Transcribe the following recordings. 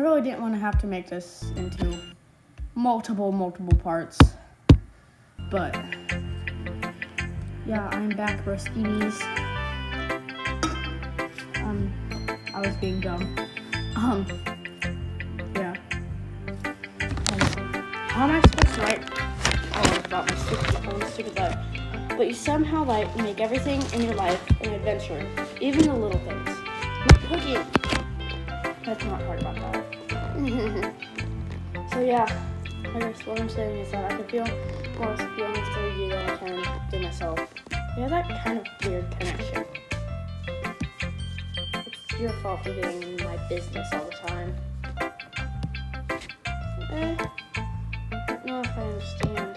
really didn't want to have to make this into multiple parts. But yeah, I'm back, broskinis. I was being dumb. Yeah. How am I supposed to write all about my stupid life? But you somehow make everything in your life an adventure, even the little things. Like cooking. That's not hard about that. So yeah, I guess what I'm saying is that I can feel more feelings for you than I can to myself. We have that kind of weird connection. It's your fault for getting in my business all the time. I don't know if I understand.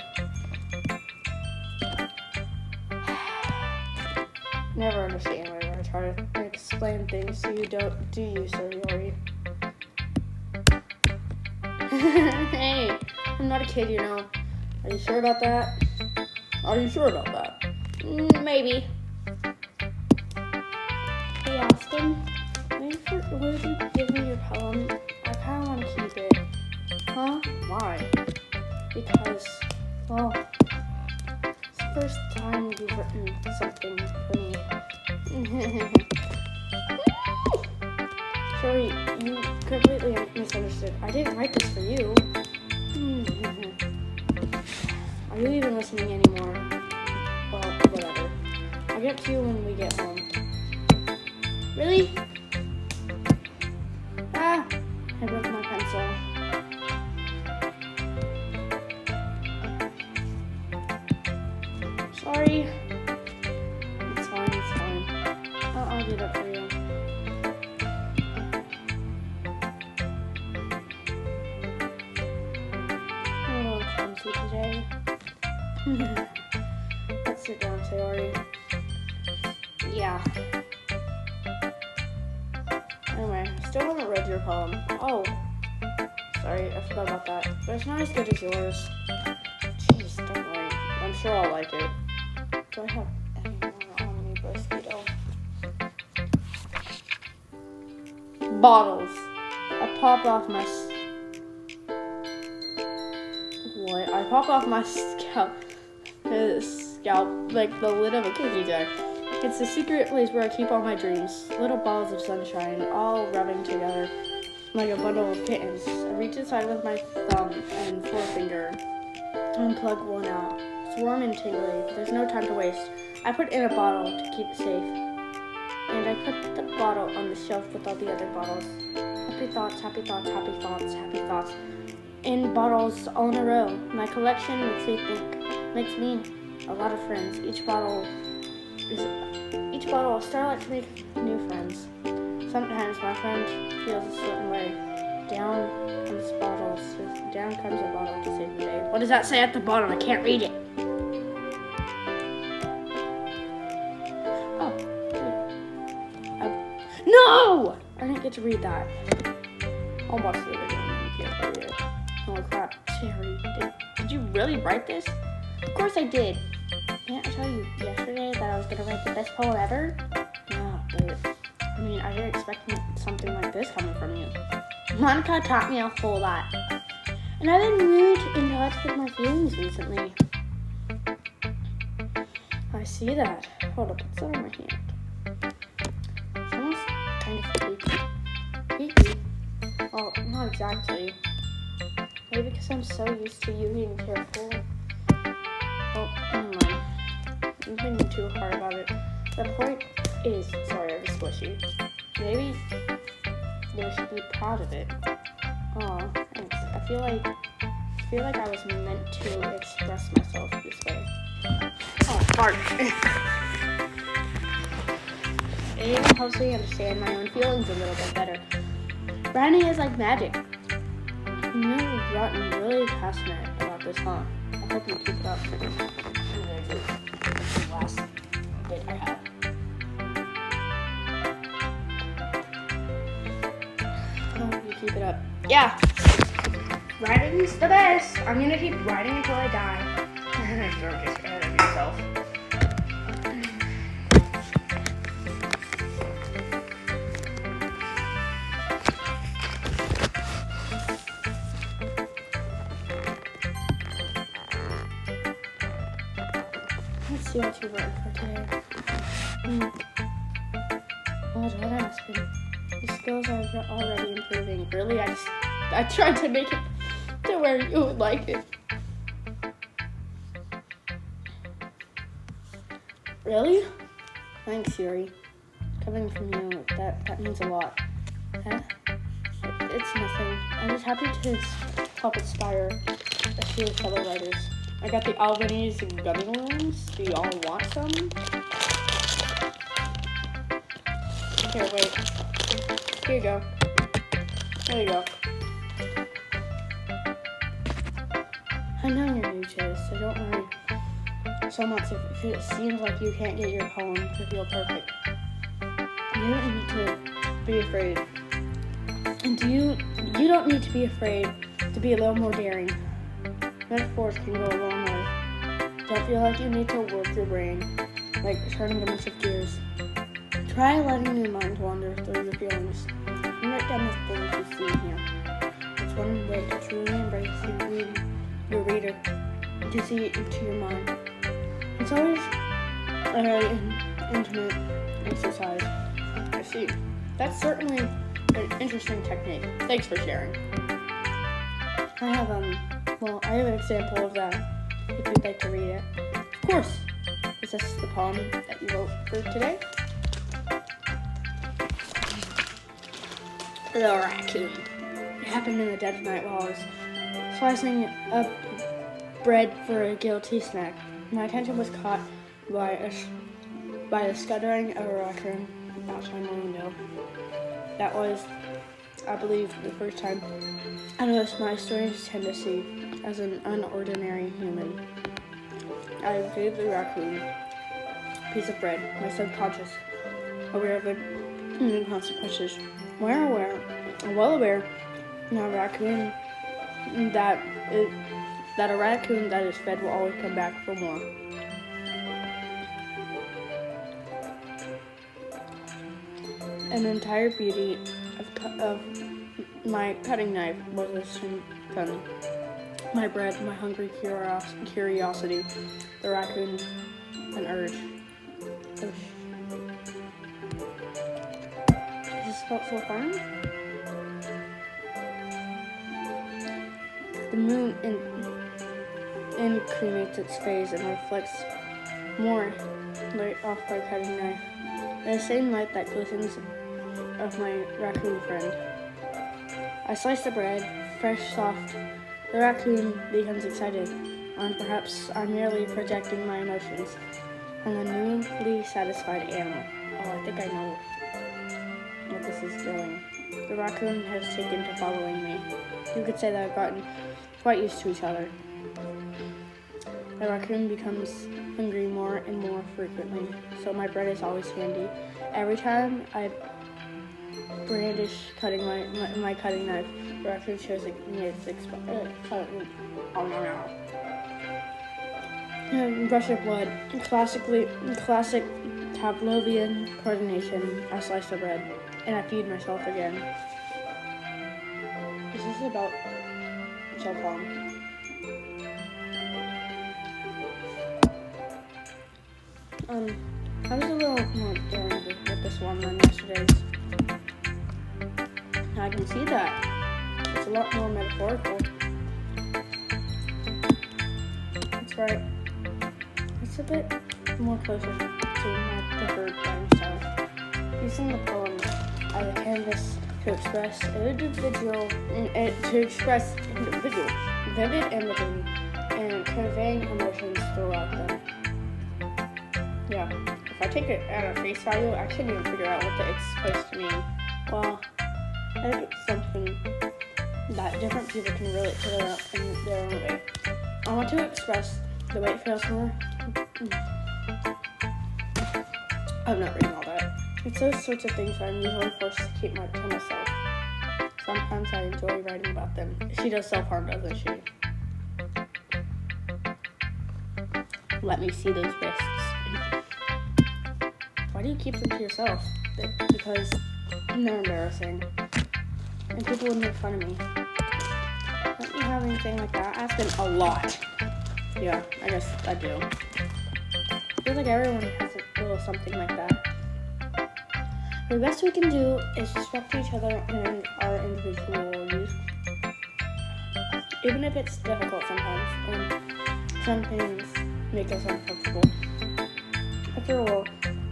Never understand whenever I try to explain things to you, do you, Soriori? Hey, I'm not a kid, you know. Are you sure about that? Maybe. Hey, Austin, will you give me your poem? I kind of want to keep it. Huh? Why? Because, well, it's the first time you've written something for me. Sorry, you completely misunderstood. I didn't write this for you. Are you even listening anymore? Well, whatever. I'll get to you when we get home. Really? I broke my pencil. Sorry. It's fine. I'll get up for you. I'm a little clumsy today. Let's sit down, Sayori. Yeah. Anyway, still haven't read your poem. Oh. Sorry, I forgot about that. But it's not as good as yours. Jeez, don't worry. I'm sure I'll like it. Do I have any more on me, Mosquito? Bottles. I popped off my scalp like the lid of a cookie jar. It's the secret place where I keep all my dreams. Little balls of sunshine, all rubbing together like a bundle of kittens. I reach inside with my thumb and forefinger and plug one out. It's warm and tingly. There's no time to waste. I put it in a bottle to keep it safe. And I put the bottle on the shelf with all the other bottles. Happy thoughts, happy thoughts, happy thoughts, happy thoughts. In bottles all in a row. My collection makes me a lot of friends. Each bottle a starlight to make new friends. Sometimes my friend feels a certain way. Down comes a bottle to save the day. What does that say at the bottom? I can't read it. Oh, no! I didn't get to read that. I'll watch the video and you can't read it. Holy crap, Terry, did you really write this? Of course I did. Didn't I tell you yesterday that I was gonna write the best poem ever? No, but I mean, I didn't expect something like this coming from you. Monica taught me a whole lot. And I've been really in touch with my feelings recently. I see that. Hold up, what's that on my hand? It's almost kind of creepy. Creepy? Well, not exactly. Maybe because I'm so used to you being careful. Oh, never mind. I'm thinking too hard about it. The point is, sorry, I was squishy. Maybe you should be proud of it. Aw, thanks. I feel like I was meant to express myself this way. Oh, fart. It even helps me understand my own feelings a little bit better. Writing is like magic. You've gotten really passionate about this, huh? I hope you keep it up. Last bit I have. I hope you keep it up. Yeah. Writing's the best. I'm gonna keep writing until I die. Don't get ahead of yourself. see what you learned for today. Oh, don't ask me. The skills are already improving. Really, I tried to make it to where you would like it. Really? Thanks, Siri. Coming from you, that means a lot. Huh? It's nothing. I'm just happy to help inspire a few fellow writers. I got the Albanese gummy worms. Do you all want some? Here, wait. Here you go. There you go. I know you're new to this, so don't worry so much if it seems like you can't get your poem to feel perfect. You don't need to be afraid. And you don't need to be afraid to be a little more daring. Metaphors can go a long way. Don't feel like you need to work your brain, like turning a bunch of gears. Try letting your mind wander through your feelings. And write down the things you see here. It's one way to truly embrace your reader, to see it into your mind. It's always a very intimate exercise. I see. That's certainly an interesting technique. Thanks for sharing. I have an example of that, if you'd like to read it. Of course. Is this the poem that you wrote for today? The raccoon. It happened in the dead of night while I was slicing up bread for a guilty snack. My attention was caught by the scuttering of a raccoon outside my window. That was, I believe, the first time I noticed my strange tendency as an unordinary human. I gave the raccoon a piece of bread, my subconscious, aware of the consequences. Well aware that a raccoon that is fed will always come back for more. An entire beauty of my cutting knife was a symptom. My bread, my hungry curiosity, the raccoon, an urge. Is this about so fun? The moon increates its phase and reflects more light off my cutting knife. The same light that glistens of my raccoon friend. I slice the bread, fresh, soft. The raccoon becomes excited, and perhaps I'm merely projecting my emotions on a newly satisfied animal. Oh, I think I know what this is doing. The raccoon has taken to following me. You could say that I've gotten quite used to each other. The raccoon becomes hungry more and more frequently, so my bread is always handy. Every time I brandish my cutting knife, the raccoon shows me its brush of blood. Classic Pavlovian coordination. I slice the bread, and I feed myself again. This is about so fun. I was a little more daring with this one than yesterday's. I can see that. It's a lot more metaphorical. That's right. It's a bit more closer to my preferred writing style. Using the poem as a canvas to express vivid imagery, and conveying emotions throughout them. Yeah, if I take it at a face value, I can't even figure out what it's supposed to mean. Well, I think it's something that different people can relate to in their own way. I want to express the way it feels more. I'm not reading all that. It's those sorts of things that I'm usually forced to keep to myself. Sometimes I enjoy writing about them. She does self-harm, doesn't she? Let me see those wrists. Why do you keep them to yourself? Because they're embarrassing. And people would make fun of me. Don't you have anything like that? I ask them a lot. Yeah, I guess I do. feels like everyone has a little something like that. The best we can do is respect each other and our individual views, even if it's difficult sometimes, and some things make us uncomfortable. After all,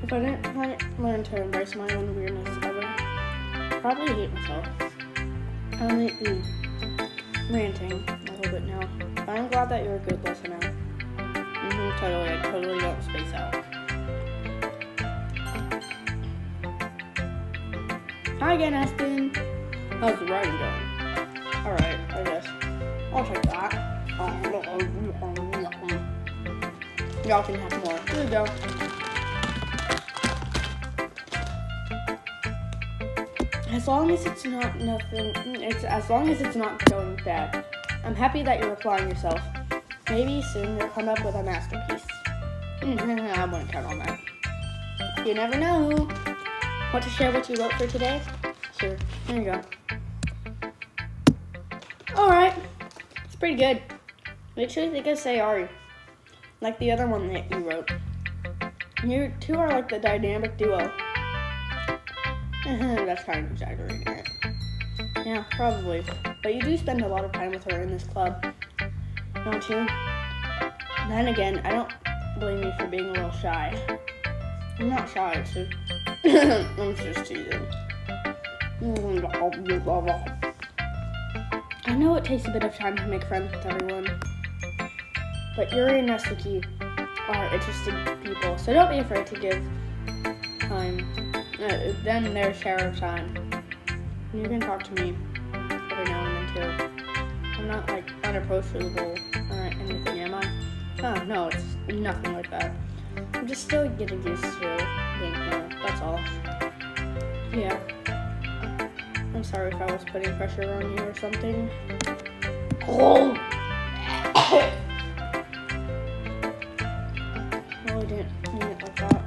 if I didn't learn to embrace my own weirdness ever, I'd probably hate myself. I might be ranting a little bit now, but I'm glad that you're a good listener. Totally, I totally don't space out. Hi again, Aspen. How's the writing going? Alright, I guess. I'll take that. Y'all can have more. Here we go. As long as it's not going bad. I'm happy that you're applying yourself. Maybe soon you'll come up with a masterpiece. I wouldn't count on that. You never know. Want to share what you wrote for today? Sure. There you go. Alright. It's pretty good. Make sure you think of say Ari. Like the other one that you wrote. You two are like the dynamic duo. That's kind of exaggerating it. Yeah, probably. But you do spend a lot of time with her in this club. Don't you? Then again, I don't blame you for being a little shy. I'm not shy, so I'm just teasing. I know it takes a bit of time to make friends with everyone, but Yuri and Nesuki are interesting people, so don't be afraid to give them their share of time. You can talk to me every now and then too. I'm not like unapproachable or anything, am I? Oh, no, it's nothing like that. I'm just still getting used to being here, that's all. Yeah. I'm sorry if I was putting pressure on you or something. Oh! Really didn't mean it like that.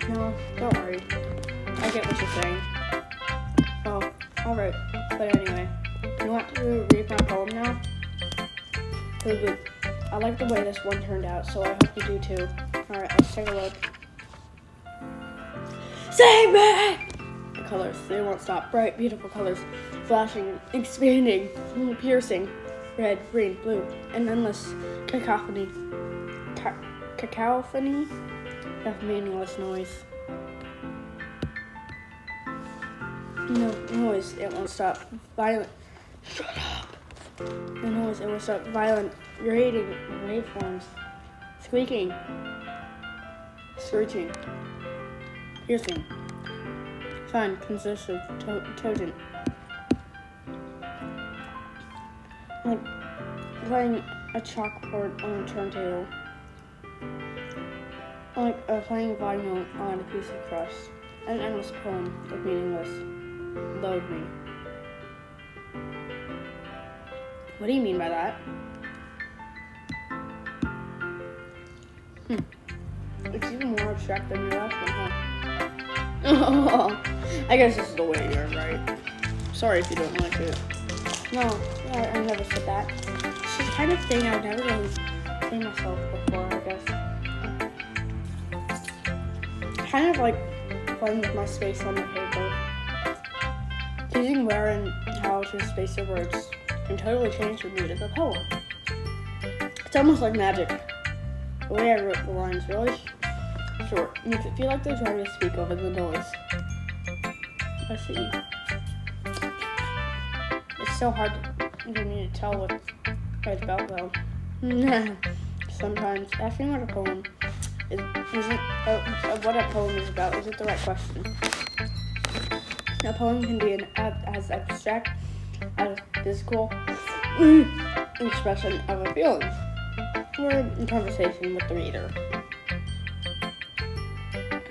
No, don't worry. I get what you're saying. Oh, alright. But anyway, you want to read my poem now? Good. I like the way this one turned out, so I hope you do too. Alright, let's take a look. Save me! The colors, they won't stop. Bright, beautiful colors. Flashing, expanding, piercing. Red, green, blue, an endless cacophony. Cacophony of meaningless noise. No noise, it won't stop. Violent. Shut up! The noise, it won't stop. Violent, grating waveforms. Squeaking. Screeching. Piercing. Fun, consists of totem. Like playing a chalkboard on a turntable. Like playing vinyl on a piece of crust. An endless poem of meaningless. Load me. What do you mean by that? It's even more abstract than your last one, huh? I guess this is the way you're right. Sorry if you don't like it. No, I never said that. It's just kind of thing I've never really seen myself before, I guess. Kind of like playing with my space on the paper. Choosing where and how to space your words can totally change the mood of the poem. It's almost like magic. The way I wrote the lines really short makes it feel like they're trying to speak over the noise. I see. It's so hard for me to tell what it's about though. Sometimes asking what a poem what a poem is about isn't the right question. A poem can be as abstract as physical expression of a feeling. We're in conversation with the reader.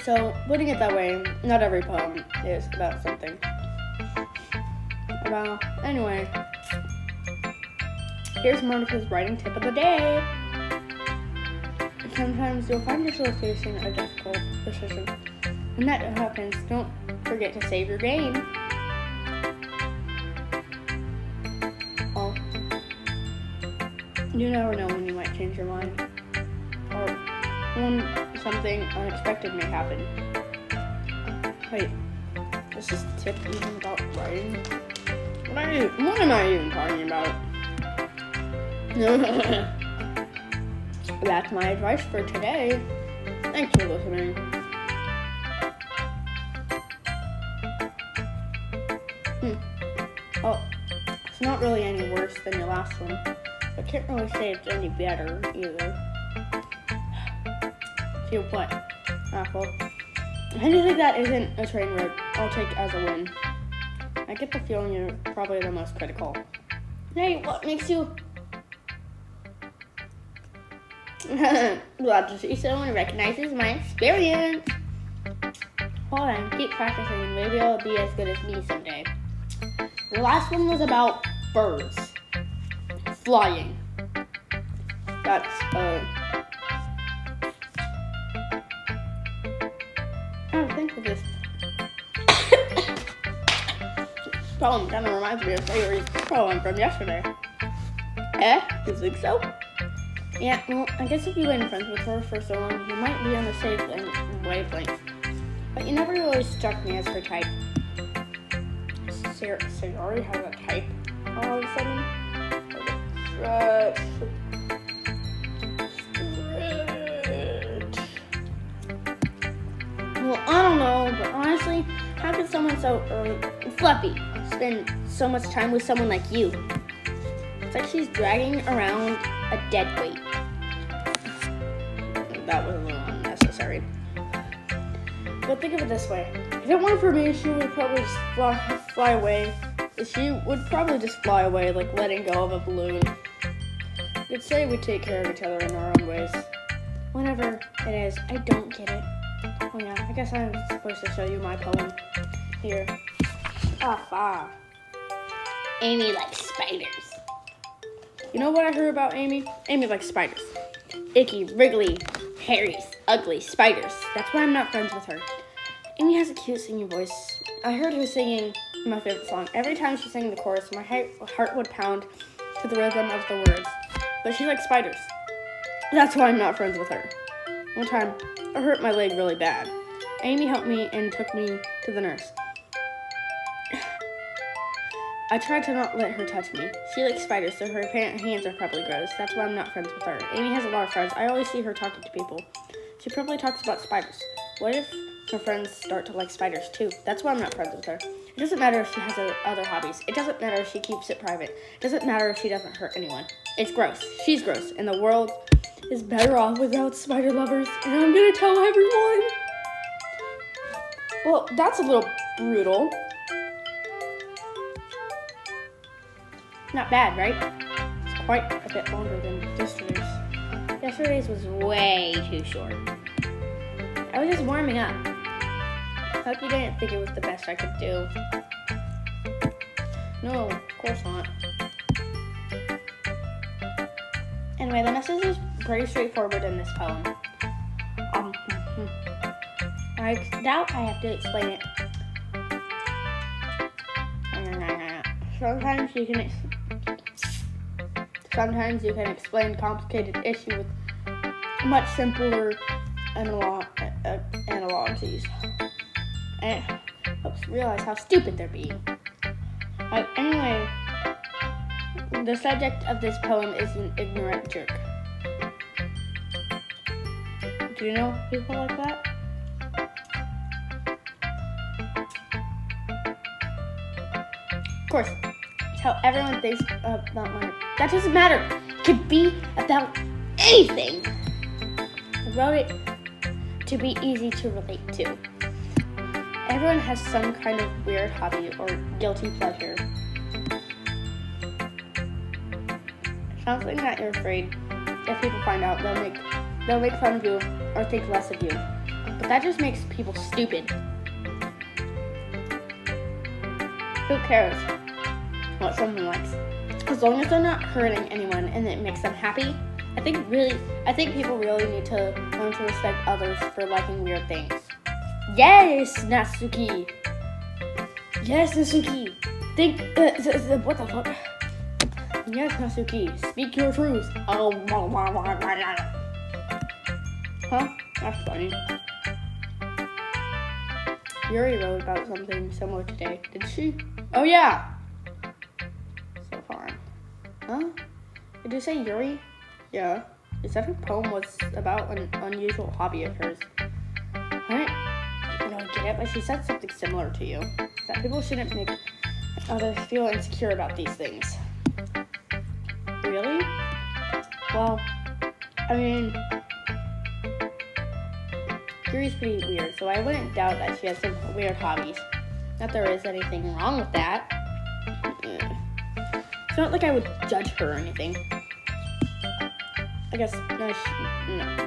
So, putting it that way, not every poem is about something. Well, anyway, here's Monica's writing tip of the day. Sometimes you'll find yourself facing a difficult decision. When that happens, don't forget to save your game. Oh, you never know when you might change your mind. Or when something unexpected may happen. Wait, is this tip even about writing? What am I even talking about? That's my advice for today. Thanks for listening. Oh, it's not really any worse than your last one. I can't really say it's any better either. Feel what? Apple. Anything that isn't a train wreck, I'll take as a win. I get the feeling you're probably the most critical. Hey, what makes you... Glad to see someone recognizes my experience. Hold on, keep practicing. Maybe it'll be as good as me someday. The last one was about birds. Flying. That's, oh, think of this. Poem kind of reminds me of Sayori's poem from yesterday. You think so? Yeah, well, I guess if you've been friends with her for so long, you might be on the same wavelength. But you never really struck me as her type. Sayori has a type all of a sudden. Well, I don't know, but honestly, how could someone so fluffy spend so much time with someone like you? It's like she's dragging around a dead weight. That was a little unnecessary. But think of it this way. If it weren't for me, she would probably just fly away. She would probably just fly away, like letting go of a balloon. You'd say we take care of each other in our own ways. Whenever it is, I don't get it. Oh yeah, I guess I'm supposed to show you my poem. Here. Amy likes spiders. You know what I heard about Amy? Amy likes spiders. Icky, wriggly, hairy, ugly spiders. That's why I'm not friends with her. Amy has a cute singing voice. I heard her singing my favorite song. Every time she sang the chorus, my heart would pound to the rhythm of the words. But she likes spiders. That's why I'm not friends with her. One time, I hurt my leg really bad. Amy helped me and took me to the nurse. I tried to not let her touch me. She likes spiders, so her hands are probably gross. That's why I'm not friends with her. Amy has a lot of friends. I always see her talking to people. She probably talks about spiders. What if her friends start to like spiders too? That's why I'm not friends with her. It doesn't matter if she has other hobbies. It doesn't matter if she keeps it private. It doesn't matter if she doesn't hurt anyone. It's gross. She's gross. And the world is better off without spider lovers. And I'm gonna tell everyone. Well, that's a little brutal. Not bad, right? It's quite a bit longer than yesterday's. Yesterday's was way too short. I was just warming up. Hope you didn't think it was the best I could do. No, of course not. Anyway, the message is pretty straightforward in this poem. I doubt I have to explain it. Sometimes you can explain complicated issue with much simpler analogies. And it helps realize how stupid they're being. Anyway, the subject of this poem is an ignorant jerk. Do you know people like that? Of course, it's how everyone thinks about money. That doesn't matter. It could be about anything. I wrote it to be easy to relate to. Everyone has some kind of weird hobby or guilty pleasure. Something that you're afraid if people find out, they'll make fun of you or think less of you. But that just makes people stupid. Who cares what someone likes? As long as they're not hurting anyone and it makes them happy, I think people really need to learn to respect others for liking weird things. Yes, Natsuki. Yes, Natsuki. Think, what the fuck? Yes, Natsuki. Speak your truth. Oh, huh? That's funny. Yuri wrote about something similar today. Did she? Oh, yeah. So far. Huh? Did you say Yuri? Yeah. She said her poem was about an unusual hobby of hers. I don't get it, but she said something similar to you. That people shouldn't make others feel insecure about these things. Really? Well, I mean, Yuri's pretty weird, so I wouldn't doubt that she has some weird hobbies. Not there is anything wrong with that. It's not like I would judge her or anything. I guess,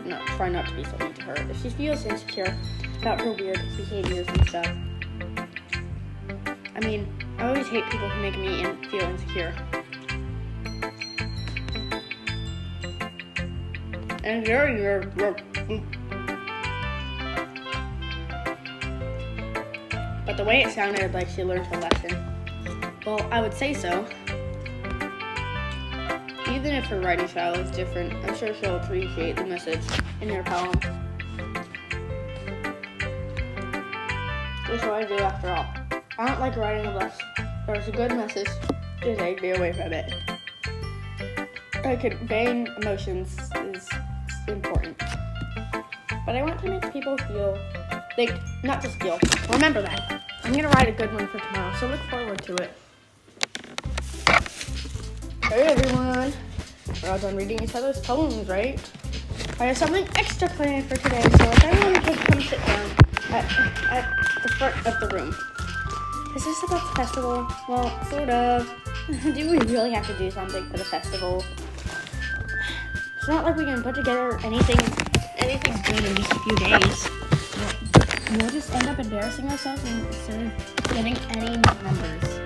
no, try not to be so mean to her. If she feels insecure about her weird behaviors and stuff. I mean, I always hate people who make me feel insecure. And you're but the way it sounded like she learned her lesson. Well, I would say so. Even if her writing style is different, I'm sure she'll appreciate the message in your poem. That's what I do after all. I don't like writing unless there's a good message to take me away from it. Conveying emotions is important. But I want to make people feel, not just feel. Remember that. I'm going to write a good one for tomorrow, so look forward to it. Hey everyone. We're all done reading each other's poems, right? I have something extra planned for today, so if everyone could come sit down at the front of the room. Is this about the festival? Well, sort of. Do we really have to do something for the festival? It's not like we can put together anything good in just a few days. We'll just end up embarrassing ourselves instead of getting any members.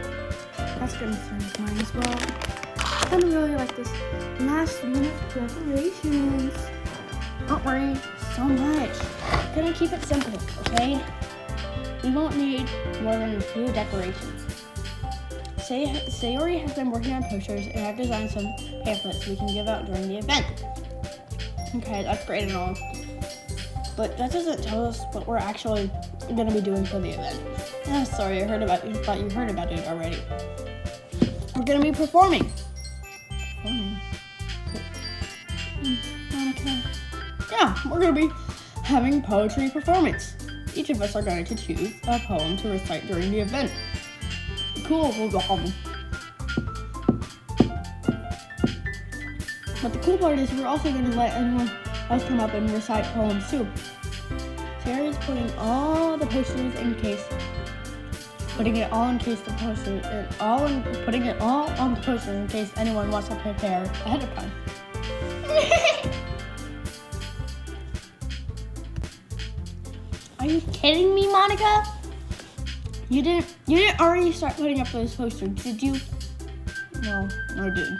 That's good for mine as well. I don't really like this last minute preparations. Don't worry so much. I'm gonna keep it simple, okay? We won't need more than a few decorations. Sayori has been working on posters, and I've designed some pamphlets we can give out during the event. Okay, that's great and all, but that doesn't tell us what we're actually gonna be doing for the event. Sorry, I thought you heard about it already. We're gonna be performing. Monica. Yeah, we're gonna be having poetry performance. Each of us are going to choose a poem to recite during the event. Cool. But the cool part is we're also going to let anyone else come up and recite poems too. Sarah's putting all the posters in case, putting it all on the poster in case anyone wants to prepare ahead of time. Are you kidding me, Monica? You didn't already start putting up those posters, did you? No, I did.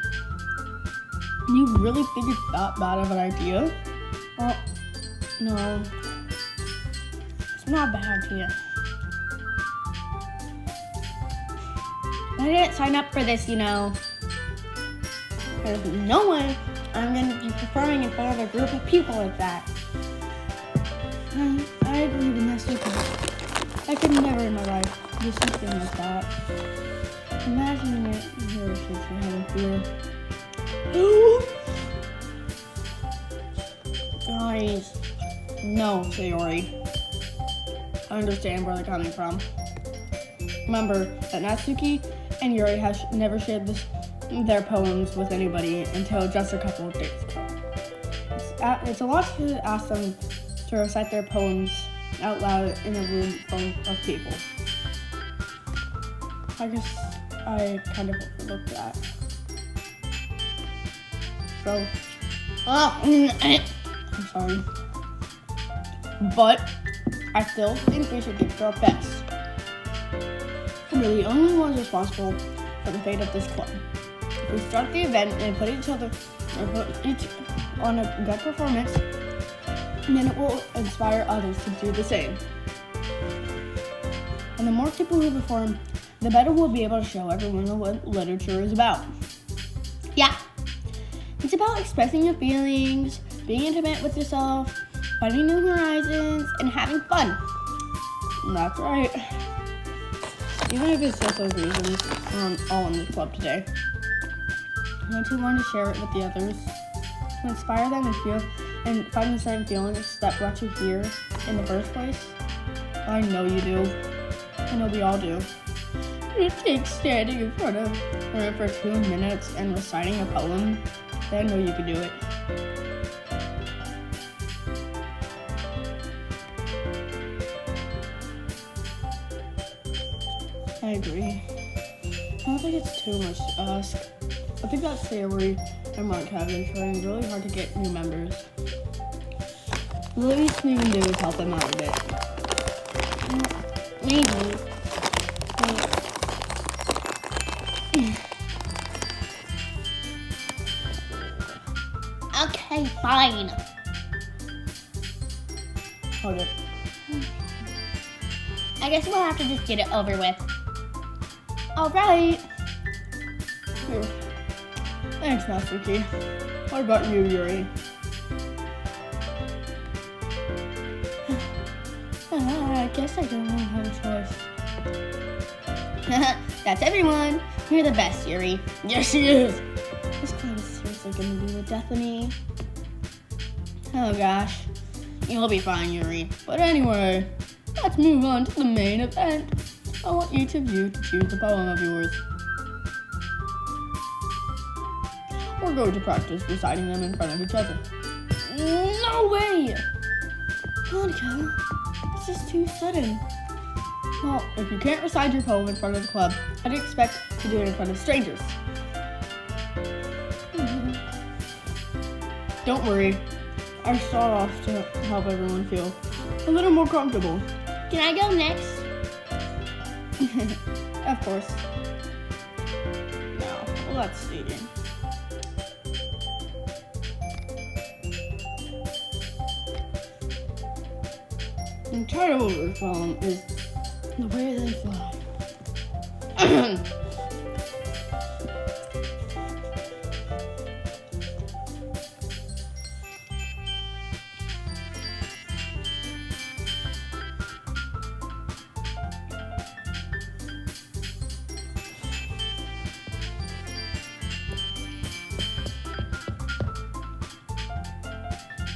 You really think it's that bad of an idea? Well, no. It's not a bad idea. I didn't sign up for this, There's no way I'm going to be performing in front of a group of people like that. I agree with that statement. I could never in my life do something like that. Imagining it here is just having fear. Guys, no, Sayori. I understand where they're coming from. Remember that Natsuki and Yuri have never shared their poems with anybody until just a couple of days ago. It's a lot to ask them to recite their poems out loud in a room full of people. I guess I kind of overlooked that. So, I'm sorry. But I still think we should give it our best. We're the only ones responsible for the fate of this club. If we start the event and put each on a good performance, then it will inspire others to do the same. And the more people who perform, the better we'll be able to show everyone what literature is about. Yeah, it's about expressing your feelings, being intimate with yourself, finding new horizons, and having fun. That's right. Even if it's just those reasons, we're all in the club today. I too want to share it with the others, to inspire them and find the same feelings that brought you here in the first place. I know you do. I know we all do. It takes standing in front of her for 2 minutes and reciting a poem. I know you can do it. I agree. I don't think it's too much to ask. I think that Sayori and Mark have been trying really hard to get new members. The least we can do is help them out a bit. Maybe. Okay, fine. Hold it. I guess we'll have to just get it over with. Alright. Here. Thanks, Master Key. What about you, Yuri? I guess I don't really have a choice. That's everyone. You're the best, Yuri. Yes, she is. This club is seriously gonna be the death of me. Oh gosh. You'll be fine, Yuri. But anyway, let's move on to the main event. I want each of you to choose a poem of yours. We're going to practice reciting them in front of each other. No way! Monica, this is too sudden. Well, if you can't recite your poem in front of the club, I'd expect to do it in front of strangers. Don't worry. I start off to help everyone feel a little more comfortable. Can I go next? Of course. Now, let's see. The title of this poem is The Way They Fly.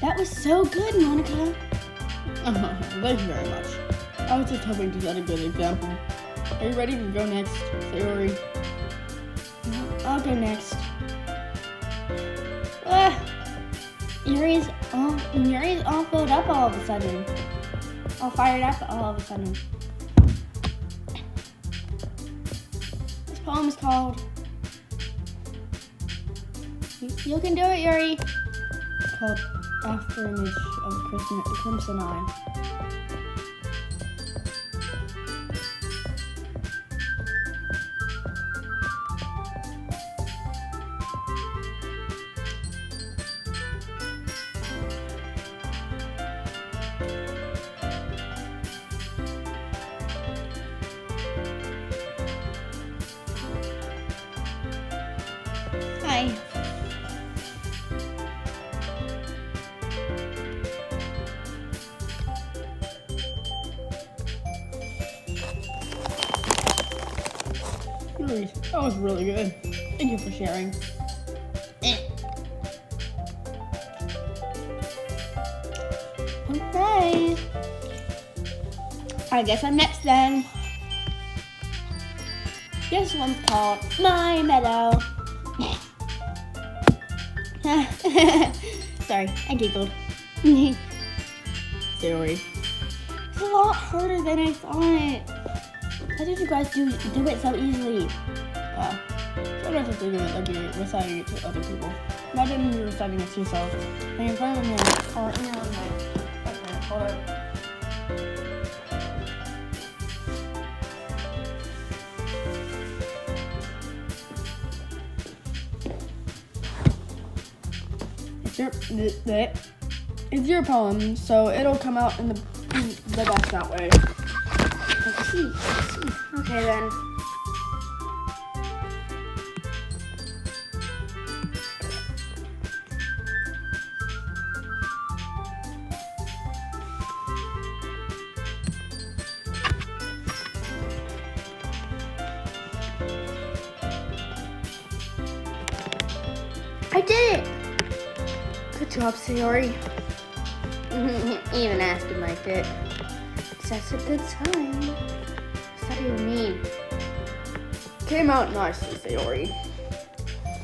That was so good, Monica. Thank you very much. I was just hoping to set a good example. Are you ready to go next, Sayori? I'll go next. Yuri's all filled up all of a sudden. All fired up all of a sudden. This poem is called You Can Do It, Yuri. It's called After Image of Crimson Eye. Hi. Yuri, that was really good. Thank you for sharing. Okay. I guess I'm next then. This one's called My Meadow. Sorry, I giggled. Sayori. It's a lot harder than I thought. How did you guys do it so easily? Sometimes I think of it like you're reciting it to other people. Imagine you're reciting it to yourself. Like in front of a mirror or in your own head. Okay, hold up. It's your poem, so it'll come out in the best that way. Let's see. Okay then. I did it. Good job, Sayori. Even Aspen liked it. Such a good time. What do you mean? Came out nicely, Sayori.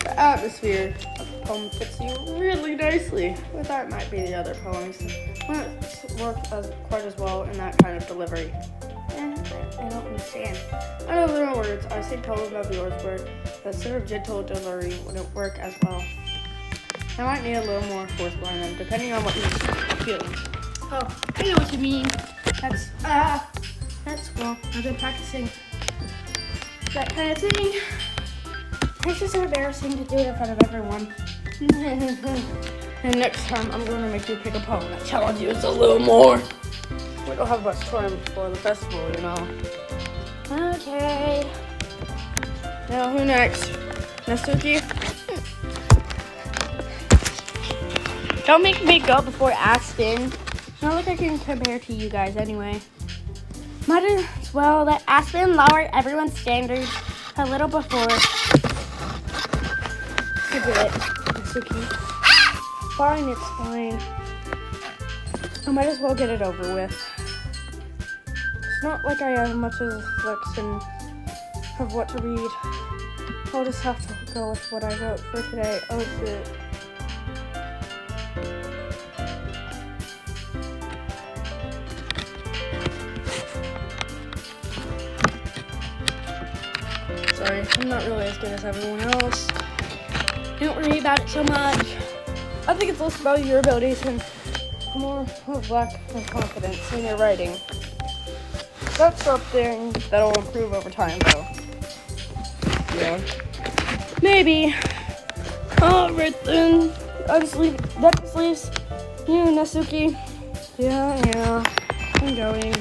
The atmosphere of the poem fits you really nicely. But that might be the other poems. Won't work quite as well in that kind of delivery. I don't understand. I know there are words. I say poems of yours where that sort of gentle delivery wouldn't work as well. I might need a little more force behind them, depending on what you're feeling. Oh, I know what you mean. That's well, I've been practicing that kind of thing. It's just so embarrassing to do it in front of everyone. And next time, I'm going to make you pick a poem that challenges you a little more. We don't have much time before the festival, you know. Okay. Now, who next? Natsuki? Don't make me go before Aspen. Not like I can compare to you guys anyway. Might as well let Aspen lower everyone's standards a little before you do it. Natsuki. Fine, it's fine. I might as well get it over with. It's not like I have much of a selection of what to read. I'll just have to go with what I wrote for today. Oh, shit. Sorry, I'm not really as good as everyone else. Don't worry about it so much. I think it's less about your abilities and more of lack of confidence in your writing. That's something that'll improve over time, though. Yeah. Maybe. Alright then. That just leaves you, Natsuki. Yeah. I'm going.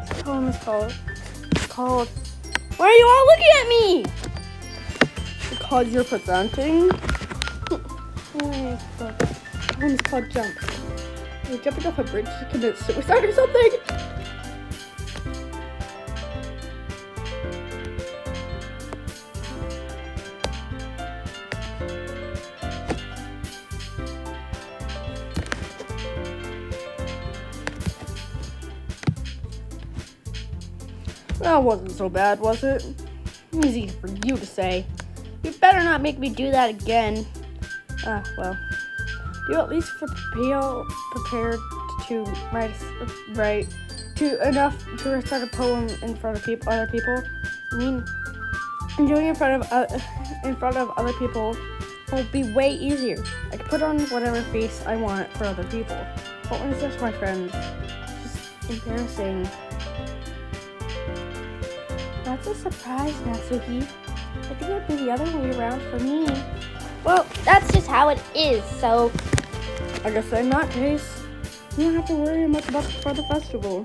This poem is called. Why are you all looking at me? Because you're presenting. The poem is called Jump. You're jumping off a bridge to commit suicide or something? That wasn't so bad, was it? Easy for you to say. You better not make me do that again. Well. Do you at least feel prepared to write enough to recite a poem in front of other people? I mean, doing it in front of other people will be way easier. I can put on whatever face I want for other people. But when it's just my friends, it's just embarrassing. That's a surprise, Natsuki. I think it would be the other way around for me. Well, That's just how it is, so I guess in that case, you don't have to worry much about for the festival.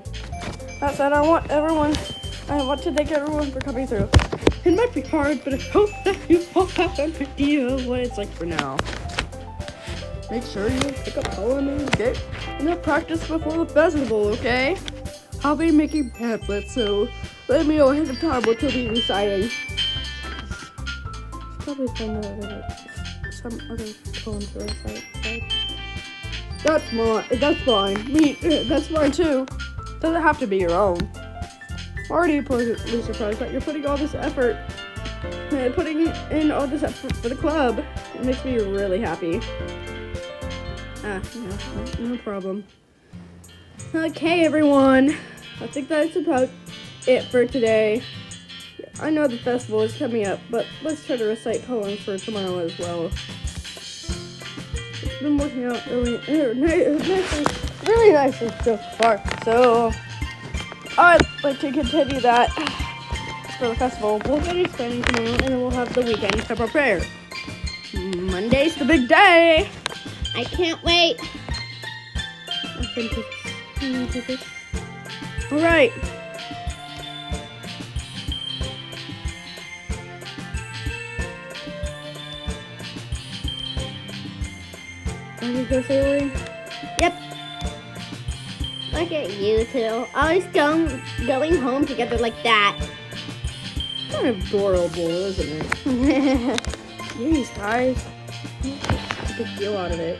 That said, I want to thank everyone for coming through. It might be hard, but I hope that you all have an idea of what it's like for now. Make sure you pick a poem and get enough practice before the festival, okay? I'll be making pamphlets, so let me know ahead of time what you'll be reciting. It's probably some other poems to recite. That's fine. That's fine too. Doesn't have to be your own. I'm already pleasantly surprised that you're putting all this effort for the club. It makes me really happy. No problem. Okay, everyone. I think that's about it for today. I know the festival is coming up, but let's try to recite poems for tomorrow as well. It's been working out really nice so far. So I'd like to continue that for the festival. We'll finish spending tomorrow, and then we'll have the weekend to prepare. Monday's the big day. I can't wait. All right. Ready to go, Sayori? Yep. Look at you two, always going home together like that. Kind of adorable, isn't it? Jeez, guys. Make a big deal out of it.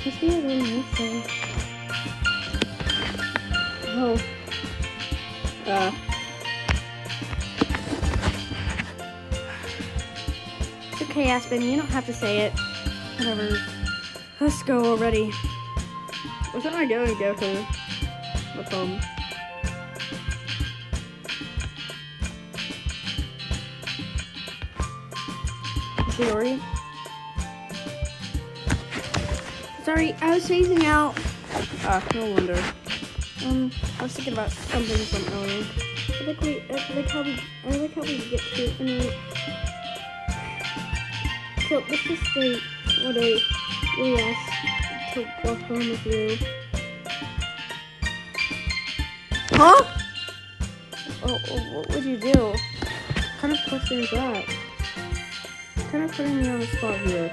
Let's see it in this thing. Oh. It's okay, Aspen. You don't have to say it. Whatever. Let's go already. What's am I going to go to? My phone. Sayori? Sorry, I was phasing out. No wonder. I was thinking about something from earlier. I like how we get to it anyway. So let's just say what I really asked to walk home with you. Huh? Oh, what would you do? What kind of question is that? Kind of putting me on the spot here.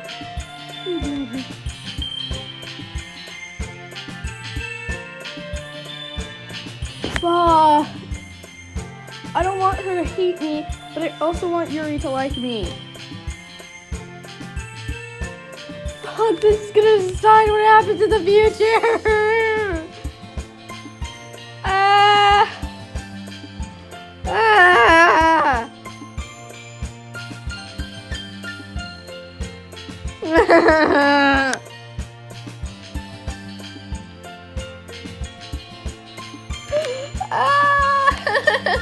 I don't want her to hate me, but I also want Yuri to like me. This is gonna decide what happens in the future.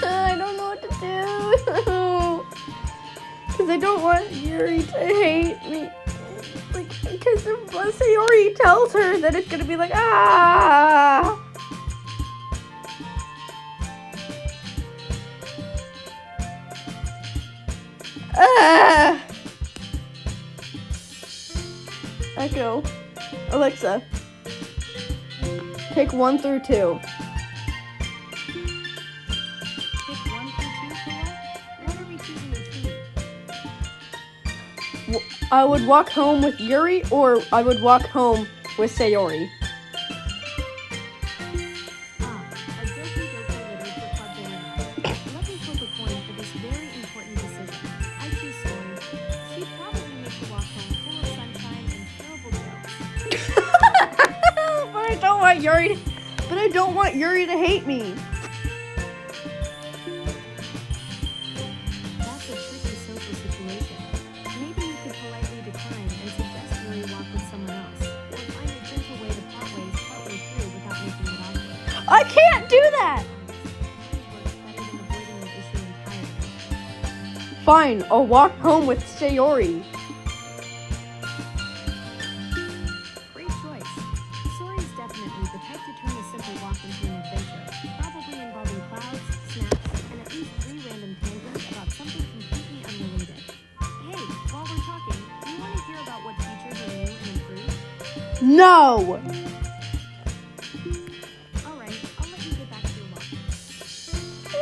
I don't know what to do. Because I don't want Yuri to hate me. Like, because if Yuri tells her, then it's going to be like, Echo. Alexa. Pick 1 through 2. I would walk home with Yuri, or I would walk home with Sayori. A guilty little for Club Banana. Let me flip a coin for this very important decision. I choose Sayori. She'd probably make the walk home full of sunshine and terrible jokes. But I don't want Yuri to hate me. That's a tricky social situation. Maybe you could politely decline and suggest Yuri walk with someone else, or find a gentle way to part ways partway through without making it awkward. I can't do that. Works better than avoiding the issue entirely. Fine, I'll walk home with Sayori. Great choice. Sori's definitely the type to turn a simple walk into an adventure, probably involving clouds, snacks, and at least 3 random tangents about something completely unrelated. Hey, while we're talking, do you want to hear about what features are new and improved? No. Alright, I'll let you get back to your walk. No.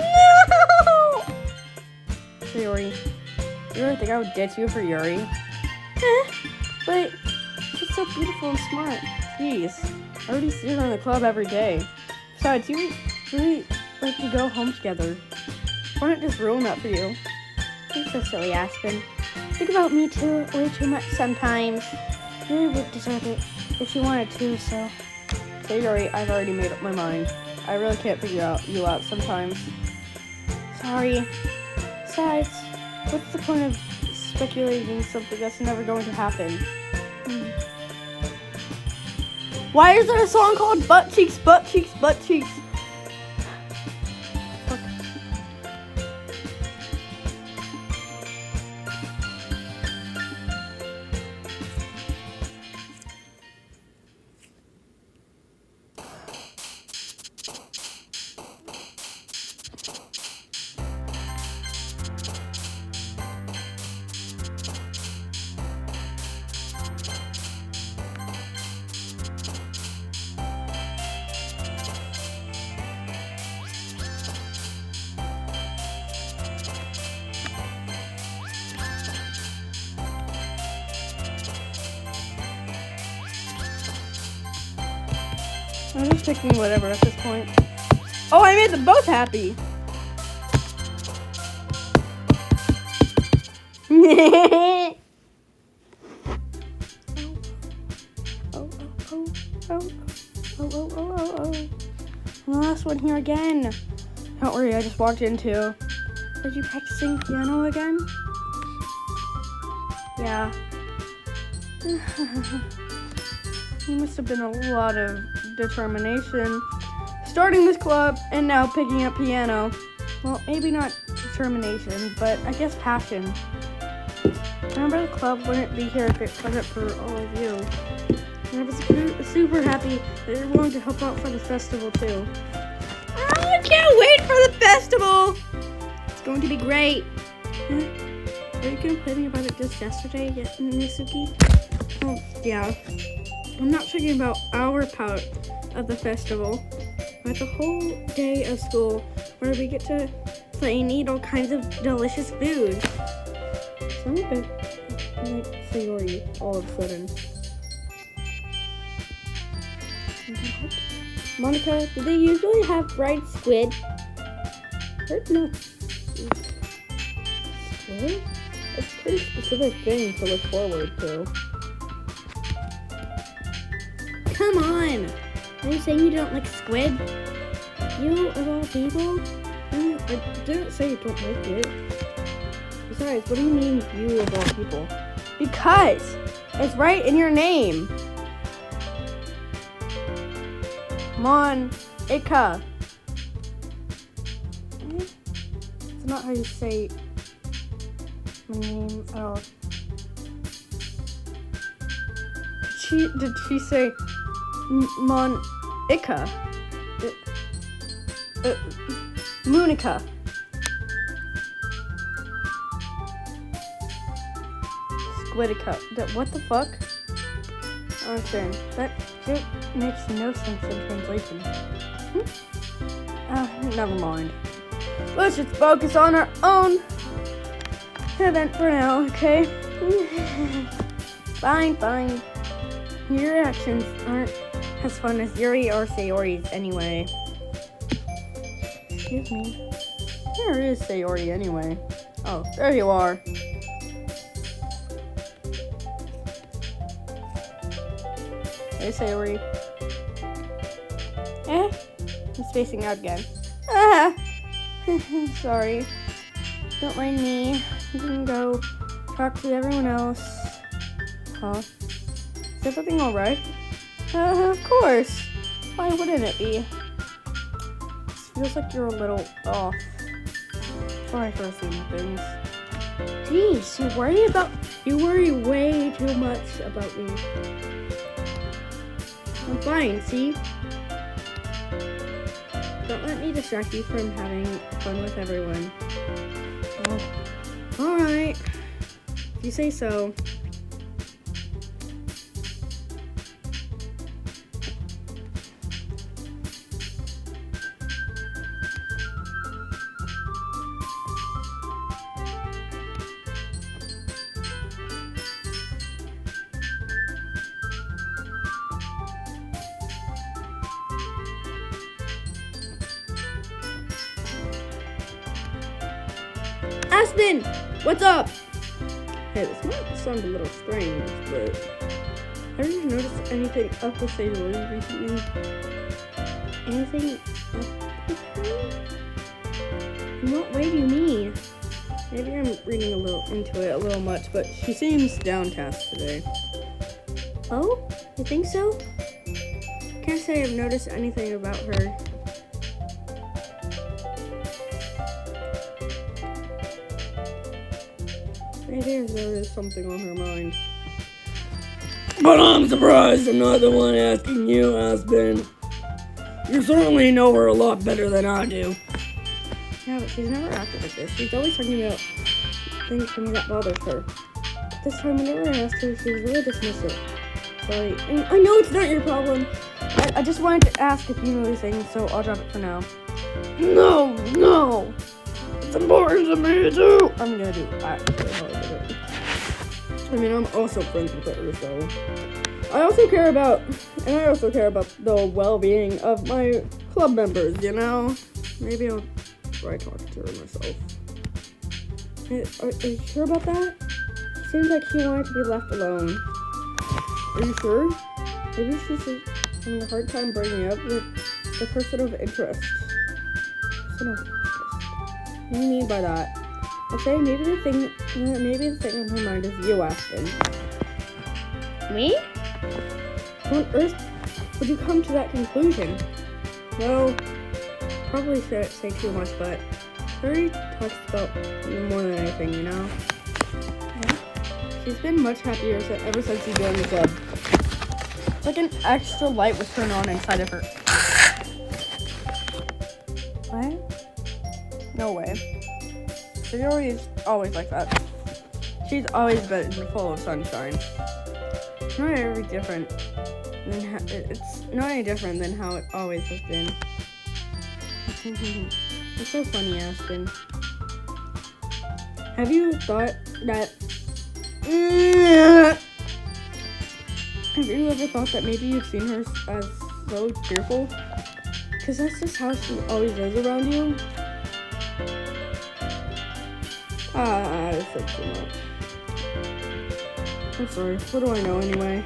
Sayori, you really think I would ditch you for Yuri? But she's so beautiful and smart. Jeez, I already see her in the club every day. Besides, you really like to go home together. Why not just ruin that for you? You're so silly, Aspen. Think about me too, way too much sometimes. Yuri would deserve it if she wanted to, so. Sayori, I've already made up my mind. I really can't figure you out sometimes. Sorry. Besides, what's the point of speculating something that's never going to happen? Why is there a song called Butt Cheeks, Butt Cheeks, Butt Cheeks? Fuck. I'm just picking whatever at this point. Oh, I made them both happy. Oh. The last one here again. Don't worry, I just walked into. Are you practicing piano again? Yeah. You must have been a lot of determination. Starting this club and now picking up piano. Well, maybe not determination, but I guess passion. Remember, the club wouldn't be here if it wasn't for all of you. And I was super happy that you're willing to help out for the festival too. Oh, I can't wait for the festival! It's going to be great. Are you complaining about it just yesterday, Mitsuki? Oh, yeah. I'm not talking about our part of the festival, but the whole day of school where we get to play and eat all kinds of delicious food. So I'm a bit like Sayori all of a sudden. Monica, do they usually have fried squid? Heard no. Squid? That's a pretty specific thing to look forward to. Come on! Are you saying you don't like squid? You, of all people? I didn't say you don't like it. Besides, what do you mean, you of all people? Because it's right in your name. Monica. It's not how you say my name at all. Did she say Monica? Monica. Squidica. What the fuck? I don't understand. That shit makes no sense in translation. Never mind. Let's just focus on our own event for now, okay? Fine. Your reactions aren't as fun as Yuri or Sayori's anyway. Excuse me. Where is Sayori anyway? Oh, there you are. Hey, Sayori. I'm spacing out again. Sorry. Don't mind me. You can go talk to everyone else. Huh? Is everything alright? Of course. Why wouldn't it be? This feels like you're a little off. Sorry for assuming things. Jeez, you worry way too much about me. I'm fine, see? Don't let me distract you from having fun with everyone. Oh, alright. If you say so. Aspen! What's up? Hey, this might sound a little strange, but have you noticed anything up with Sayori recently? Anything up with her? In what way do you mean? Maybe I'm reading into it a little much, but she seems downcast today. Oh? You think so? Can't say I've noticed anything about her. Maybe there is something on her mind. But I'm surprised I'm not the one asking you, Aspen. You certainly know her a lot better than I do. Yeah, but she's never acted like this. She's always talking about things to me that bothers her. But this time, whenever I asked her, she was really dismissive. Sorry. I know it's not your problem. I just wanted to ask if you knew anything, so I'll drop it for now. No! It's important to me, too! I'm gonna do it. I mean, I'm also friends with her, so... I also care about the well-being of my club members, you know? Maybe I'll try talking to her myself. Are you sure about that? seems like she wanted to be left alone. Are you sure? Maybe she's having a hard time breaking up with the person of interest. Person of interest. What do you mean by that? I'll say maybe the thing on her mind is you, Aspen. Me? How on earth would you come to that conclusion? Well, probably shouldn't say too much, but Hurry talks about you more than anything, you know? Yeah. She's been much happier ever since you joined the club. It's like an extra light was turned on inside of her. What? No way. She's always like that. She's always been full of sunshine. It's not any different than how it always has been. It's so funny, Aspen. Have you thought that? Have you ever thought that maybe you've seen her as so cheerful? Because that's just how she always is around you. I said too much. I'm sorry. What do I know anyway?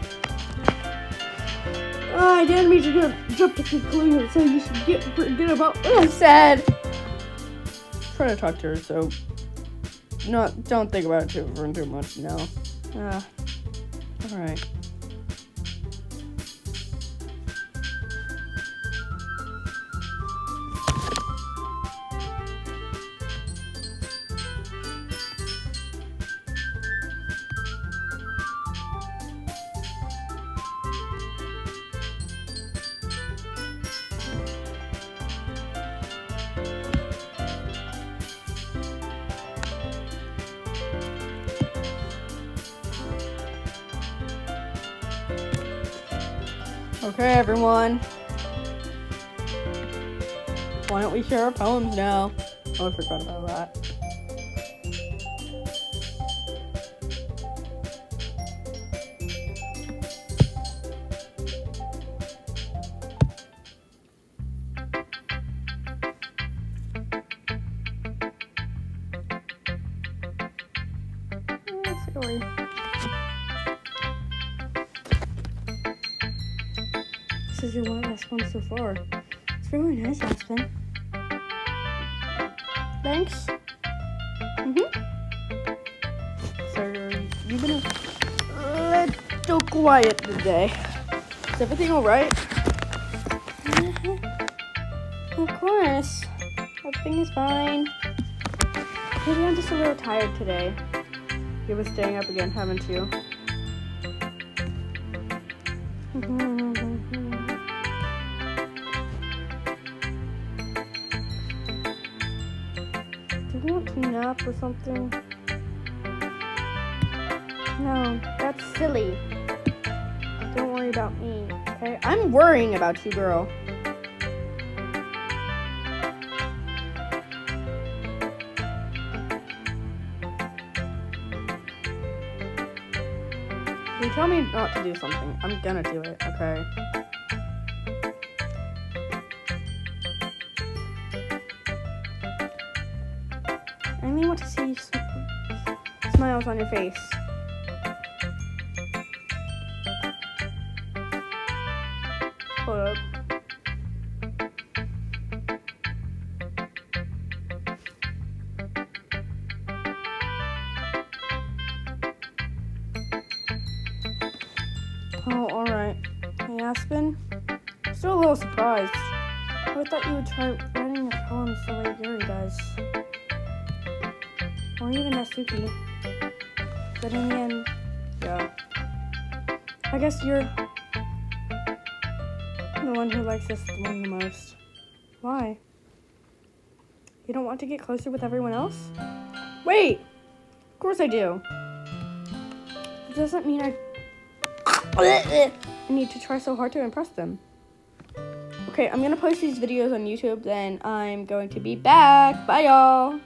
I didn't mean to jump to conclusions, so you should forget about what I said. Try to talk to her, so don't think about it too much now. Alright. Okay, everyone. Why don't we share our poems now? Oh, I forgot about that. Sorry. This is your last one so far. It's really nice, Aspen. Thanks. So you've been a little quiet today. Is everything alright? Of course. Everything is fine. Maybe I'm just a little tired today. You've been staying up again, haven't you? Do you want to nap or something? No, that's silly. Don't worry about me, okay? I'm worrying about you, girl. You tell me not to do something, I'm gonna do it, okay? I only want to see smiles on your face. Hold up. Oh, alright. Hey, Aspen? I'm still a little surprised. I thought you would try writing your poems the way Yuri does. Or even Natsuki. But in the end, yeah. I guess you're the one who likes this one the most. Why? You don't want to get closer with everyone else? Wait! Of course I do. It doesn't mean I need to try so hard to impress them. Okay, I'm gonna post these videos on YouTube, then I'm going to be back. Bye, y'all!